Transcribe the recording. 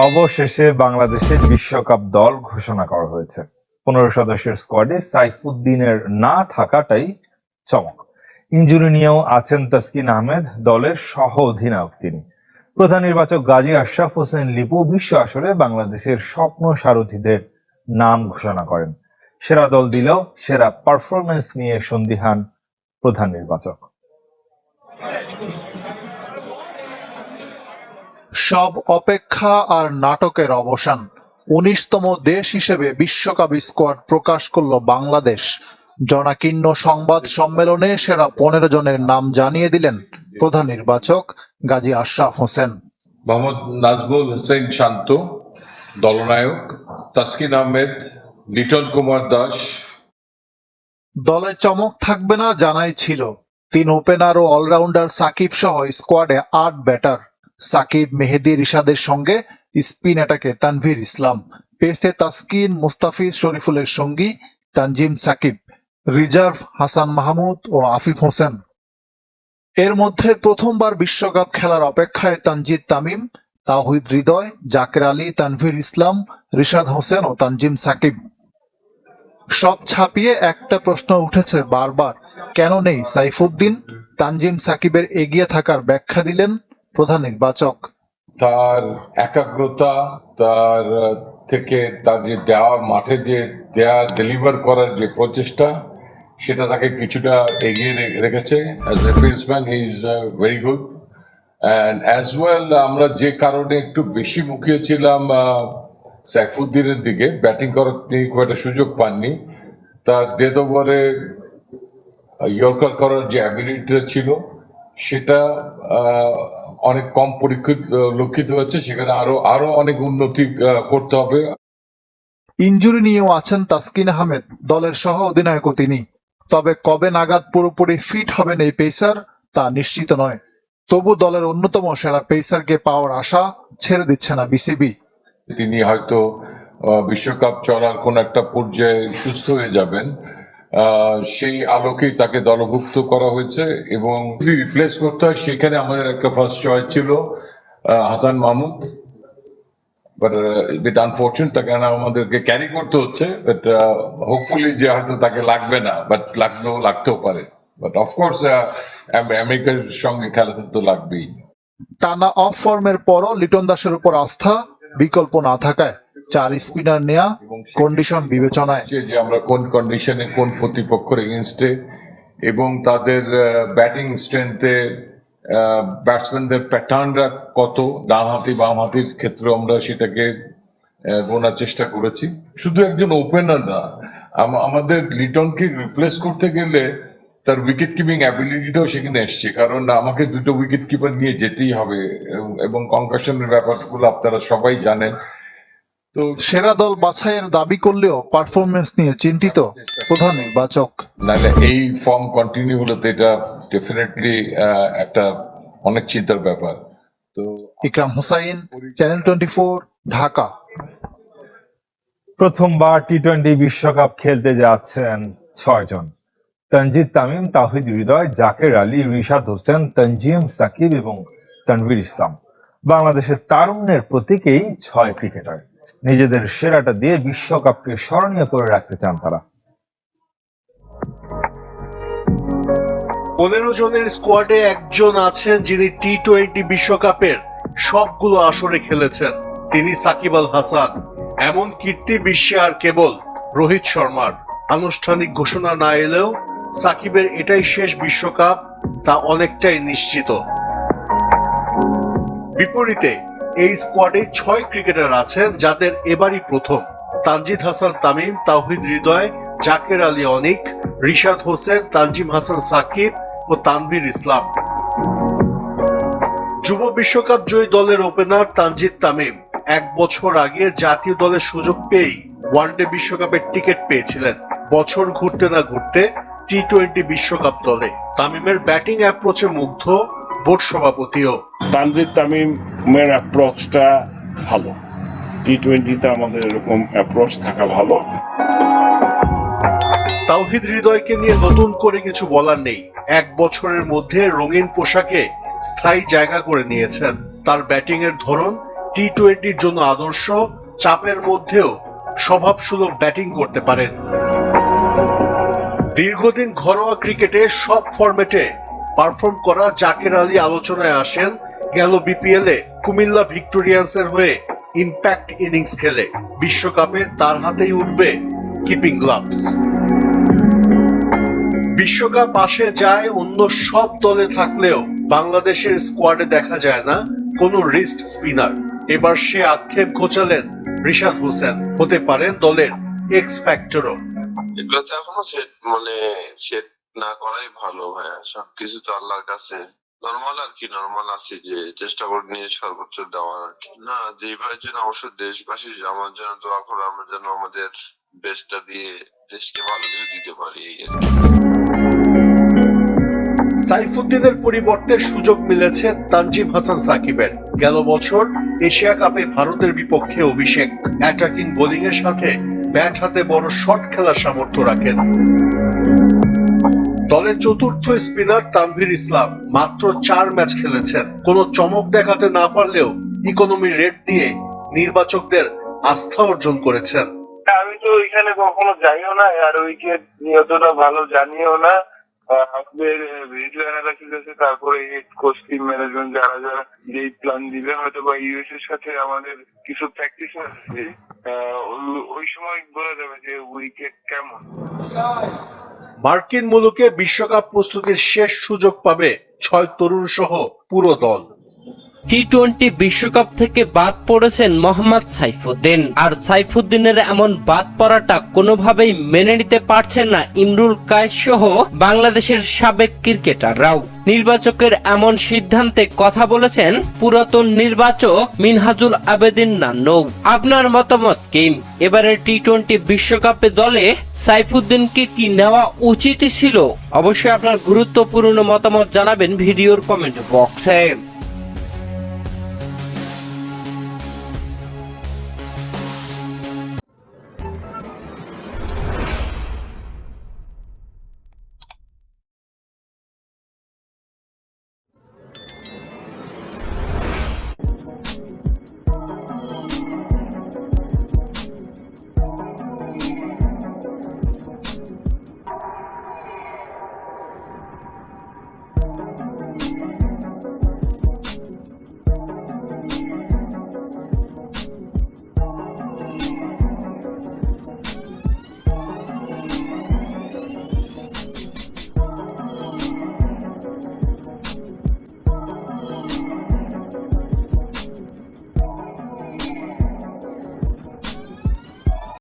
অবশেষে বাংলাদেশের বিশ্বকাপ দল ঘোষণা করা হয়েছে। 15 সদস্যের স্কোয়াডে সাইফুদ্দিনের না থাকাটাই চমক। ইনজুরি নিয়েও আছেন তাসকিন আহমেদ, দলের সহ অধিনায়ক তিনি। প্রধান নির্বাচক গাজী আশরাফ হোসেন লিপু বিশ্ব আসরে বাংলাদেশের স্বপ্ন সারথীদের নাম ঘোষণা করেন। সেরা দল দিলেও সেরা পারফরমেন্স নিয়ে সন্দিহান প্রধান নির্বাচক। সব অপেক্ষা আর নাটকের অবসান। 19তম দেশ হিসেবে বিশ্বকাপ স্কোয়াড প্রকাশ করল বাংলাদেশ। জনাকীর্ণ সংবাদ সম্মেলনে সেরা 15 জনের নাম জানিয়ে দিলেন প্রধান নির্বাচক গাজী আশরাফ হোসেন। মোহাম্মদ নাজমুল হোসেন শান্ত দলনায়ক, তাসকিন আহমেদ, লিটন কুমার দাস। দলে চমক থাকবে না জানাই ছিল। 3 ওপেনার ও অলরাউন্ডার সাকিব সহ স্কোয়াডে 8 ব্যাটার। সাকিব, মেহেদী, রিশাদের সঙ্গে স্পিন অ্যাটাকে তানভীর ইসলাম, পেসে তাসকিন, মুস্তাফিজ শরীফুলের সঙ্গী তানজিম সাকিব, রিজার্ভ হাসান মাহমুদ ও আফিফ হোসেন। এর মধ্যে প্রথমবার বিশ্বকাপ খেলার অপেক্ষায় তানজিদ তামিম, তাওহিদ হৃদয়, জাকের আলী, তানভীর ইসলাম, রিশাদ হোসেন ও তানজিম সাকিব। সব ছাপিয়ে একটা প্রশ্ন উঠেছে বারবার, কেন নেই সাইফুদ্দিন? তানজিম সাকিবের এগিয়ে থাকার ব্যাখ্যা দিলেন প্রধান নির্বাচক। তার একাগ্রতা, তার থেকে তার যে দেওয়া মাঠে যে ডেলিভার করার যে প্রচেষ্টা, সেটা তাকে কিছুটা এগিয়ে রেখেছে। As a ফিল্ডসম্যান he is very good. And as well আমরা যে কারণে একটু বেশি মুখিয়েছিলাম সাইফুদ্দিনের দিকে, ব্যাটিং করার তিনি খুব একটা সুযোগ পাননি। তার ডেথ ওভারে ইয়র্কার করার যে অ্যাবিলিটিটা ছিল সেটা অনেক কম লক্ষিত হয়েছে। সেখানে আরো অনেক উন্নতি করতে হবে। ইনজুরি নিয়েও আছেন তাসকিন আহমেদ, দলের সহ অধিনায়কও তিনি। তবে কবে নাগাদ পুরোপুরি ফিট হবেন এই পেসার তা নিশ্চিত নয়। তবু দলের অন্যতম সেরা পেসারকে পাওয়ার আশা ছেড়ে দিচ্ছে না বিসিবি। তিনি হয়তো বিশ্বকাপ চলার কোন একটা পর্যায়ে সুস্থ হয়ে যাবেন, সেই আলোকেই তাকে দলভুক্ত করা হয়েছে। এবং যদি রিপ্লেস করতে হয়, সেখানে আমাদের একটা ফার্স্ট চয়েস ছিল Hasan Mahmud, but bit unfortunate তাকে আমাদেরকে ক্যারি করতে হচ্ছে। বাট হোপফুলি যে হয়তো তাকে লাগবে না, বাট লাগতেও পারে। বাট অফকোর্স আমেরিকার সঙ্গে খেলাতে তো লাগবেই। টানা অফ ফর্মের পরও লিটন দাসের উপর আস্থা, বিকল্প না থাকায় 4 স্পিনার নেয়া কন্ডিশন বিবেচনায়। যে আমরা কোন কন্ডিশনে, কোন প্রতিপক্ষের এগেনস্টে এবং তাদের ব্যাটিং স্ট্রেংথে, ব্যাটসম্যানদের প্যাটার্নরা কত, ডানহাতি বামহাতির ক্ষেত্রে আমরা সেটাকে গোনার চেষ্টা করেছি। শুধু একজন ওপেনার না, আমাদের লিটনকে রিপ্লেস করতে গেলে তার উইকেট কিপিং অ্যাবিলিটিটাও সেখানে এসছে, কারণ আমাকে 2টো উইকেট কিপার নিয়ে যেতেই হবে এবং কনকাশনের ব্যাপারগুলো আপনারা সবাই জানেন। তো সেরা দল বাছাইয়ের দাবি করলেও পারফরমেন্স নিয়ে চিন্তিত প্রধান নির্বাচক। নাহলে এই ফর্ম কন্টিনিউ হলে তো এটা ডেফিনেটলি একটা অনেক চিন্তার ব্যাপার। তো ইকরাম হুসাইন, চ্যানেল 24, ঢাকা। প্রথমবার টি-20 বিশ্বকাপ খেলতে যাচ্ছেন 6 জন। তানজিদ তামিম, তাওহিদ হৃদয়, জাকের আলী, রিশাদ হোসেন, তানজিম সাকিব এবং তানভীর ইসলাম। বাংলাদেশের তারুণ্যের প্রতীকেই 6 ক্রিকেটার। নিজেদের সেরাটা দিয়ে বিশ্বকাপকে স্মরণীয় করে রাখতে চান তারা। 15 জনের স্কোয়াডে একজন আছেন যিনি টি-20 বিশ্বকাপের সবগুলো আসরে খেলেছেন। তিনি সাকিব আল হাসান। এমন কীর্তি বিশ্বে আর কেবল রোহিত শর্মার। আনুষ্ঠানিক ঘোষণা না এলেও সাকিবের এটাই শেষ বিশ্বকাপ, তা অনেকটাই নিশ্চিত। বিপরীতে এই স্কোয়াডে 6 ক্রিকেটার আছেন যাদের এবারই প্রথম। তানজিদ হাসান তামিম, তাওহিদ হৃদয়, জাকের আলী অনিক, রিশাদ হোসেন, তানজিম হাসান সাকিব ও তানভীর ইসলাম। যুব বিশ্বকাপ জয়ী দলের ওপেনার তানজিদ তামিম 1 বছর আগে জাতীয় দলের সুযোগ পেয়েই ওয়ানডে বিশ্বকাপের টিকিট পেয়েছিলেন। বছর ঘুরতে না ঘুরতে টি-20 বিশ্বকাপ দলে। তামিমের ব্যাটিং অ্যাপ্রোচে মুগ্ধ বোর্ড সভাপতিও। তানজিদ তামিমের অ্যাপ্রোচটা ভালো, টি-20তে আমাদের এরকম অ্যাপ্রোচ থাকা ভালো। তাওহিদ হৃদয়কে নিয়ে নতুন করে কিছু বলার নেই। 1 বছরের মধ্যে রঙিন পোশাকে স্থায়ী জায়গা করে নিয়েছেন। তার ব্যাটিং এর ধরন টি-20-র জন্য আদর্শ, চাপের মধ্যেও স্বভাবসুলভ ব্যাটিং করতে পারেন। দীর্ঘদিন ঘরোয়া ক্রিকেটে সব ফরম্যাটে পারফর্ম করা জাকের আলী আলোচনায় আসেন গেল বিপিএলে কুমিল্লা ভিক্টোরিয়ান্সের হয়ে ইম্প্যাক্ট ইনিংস খেলে। বিশ্বকাপে তার হাতেই উঠবে কিপিং গ্লাভস। বিশ্বকাপ আসে যায় অন্য সব দলে থাকলেও বাংলাদেশের স্কোয়াডে দেখা যায় না কোনো রিস্ট স্পিনার। এবার সে আক্ষেপ ঘোচালেন রিশাদ হোসেন, হতে পারেন দলের এক্স ফ্যাক্টরও। এগুলো তো এখনো সেট না করাই ভালো ভাইয়া। সবকিছু তো আল্লাহর কাছে নর্মাল আর কি, নর্মাল আছে যে চেষ্টা করে নিয়ে সর্বোচ্চ দেওয়ার আর কি। না, যেভাবে জন্য অবশ্য দেশবাসী আমার জন্য দোয়া করে, আমরা যেন আমাদের বেস্টটা দিয়ে দেশকে ভালো কিছু দিতে পারি এই আর কি। সাইফুদ্দিনের পরিবর্তে সুযোগ মিলেছে তানজিম হাসান সাকিবের। গেল বছর এশিয়া কাপে ভারতের বিপক্ষে অভিষেক। অ্যাটাকিং বোলিং এর সাথে ব্যাট হাতে বড় শট খেলার সামর্থ্য রাখেন। দলের চতুর্থ স্পিনার তানভীর ইসলাম মাত্র 4 ম্যাচ খেলেছেন। কোনো চমক দেখাতে না পারলেও ইকোনমি রেট দিয়ে নির্বাচকদের আস্থা অর্জন করেছেন। আমি তো ওইখানে কখনো যাইও না, আর উইকেট নিয়তটা ভালো জানিও না। আমাদের ভিডিও অ্যানালাইসিস আছে, তারপরে কোচ টিম ম্যানেজমেন্ট যারা যারা যেই প্ল্যান দিবে, হয়তো বা ইউএস এর সাথে আমাদের কিছু প্র্যাকটিস আছে, ওই সময় বলা যাবে যে উইকেট কেমন। মার্কিন মুলুকে বিশ্বকাপ প্রস্তুতির শেষ সুযোগ পাবে 6 তরুণ সহ পুরো দল। টি-20 বিশ্বকাপ থেকে বাদ পড়েছেন মোহাম্মদ সাইফুদ্দিন। আর সাইফুদ্দিনের এমন বাদ পড়াটা কোনোভাবেই মেনে নিতে পারছেন না ইমরুল কায়েস সহ বাংলাদেশের সাবেক ক্রিকেটাররাও। নির্বাচকের এমন সিদ্ধান্তে কথা বলেছেন পুরাতন নির্বাচক মিনহাজুল আবেদিন নান্নু। আপনার মতামত কি? এবারে টি-20 বিশ্বকাপে দলে সাইফুদ্দিনকে কি নেওয়া উচিত ছিল? অবশ্যই আপনার গুরুত্বপূর্ণ মতামত জানাবেন ভিডিওর কমেন্ট বক্সে।